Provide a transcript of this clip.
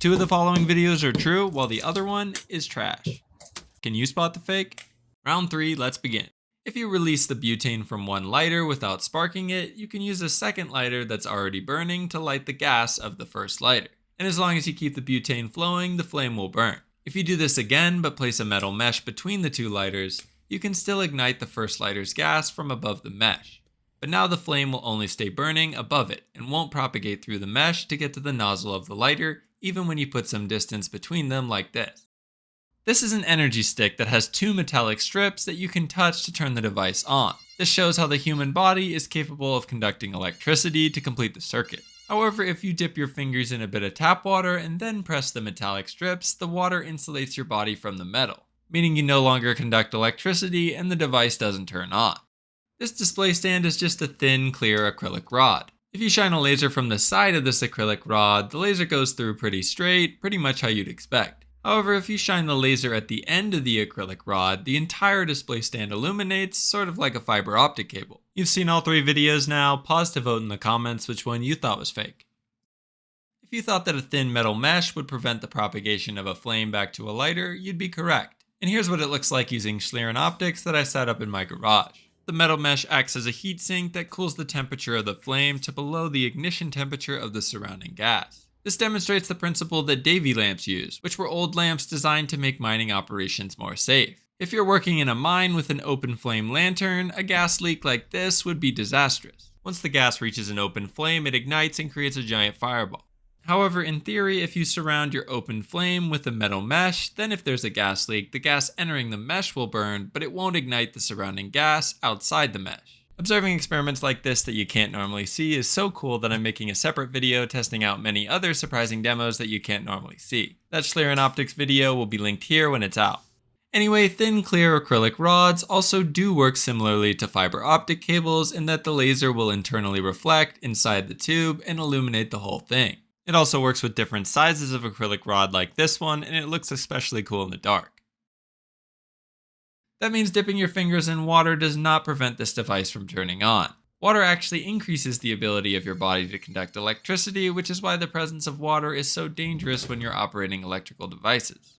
Two of the following videos are true, while the other one is trash. Can you spot the fake? Round 3, let's begin. If you release the butane from one lighter without sparking it, you can use a second lighter that's already burning to light the gas of the first lighter. And as long as you keep the butane flowing, the flame will burn. If you do this again but place a metal mesh between the two lighters, you can still ignite the first lighter's gas from above the mesh. But now the flame will only stay burning above it and won't propagate through the mesh to get to the nozzle of the lighter, even when you put some distance between them like this. This is an energy stick that has two metallic strips that you can touch to turn the device on. This shows how the human body is capable of conducting electricity to complete the circuit. However, if you dip your fingers in a bit of tap water and then press the metallic strips, the water insulates your body from the metal, meaning you no longer conduct electricity and the device doesn't turn on. This display stand is just a thin, clear acrylic rod. If you shine a laser from the side of this acrylic rod, the laser goes through pretty straight, pretty much how you'd expect. However, if you shine the laser at the end of the acrylic rod, the entire display stand illuminates, sort of like a fiber optic cable. You've seen all 3 videos now, pause to vote in the comments which one you thought was fake. If you thought that a thin metal mesh would prevent the propagation of a flame back to a lighter, you'd be correct. And here's what it looks like using Schlieren optics that I set up in my garage. The metal mesh acts as a heat sink that cools the temperature of the flame to below the ignition temperature of the surrounding gas. This demonstrates the principle that Davy lamps use, which were old lamps designed to make mining operations more safe. If you're working in a mine with an open flame lantern, a gas leak like this would be disastrous. Once the gas reaches an open flame, it ignites and creates a giant fireball. However, in theory, if you surround your open flame with a metal mesh, then if there's a gas leak, the gas entering the mesh will burn, but it won't ignite the surrounding gas outside the mesh. Observing experiments like this that you can't normally see is so cool that I'm making a separate video testing out many other surprising demos that you can't normally see. That Schlieren Optics video will be linked here when it's out. Anyway, thin clear acrylic rods also do work similarly to fiber optic cables in that the laser will internally reflect inside the tube and illuminate the whole thing. It also works with different sizes of acrylic rod like this one, and it looks especially cool in the dark. That means dipping your fingers in water does not prevent this device from turning on. Water actually increases the ability of your body to conduct electricity, which is why the presence of water is so dangerous when you're operating electrical devices.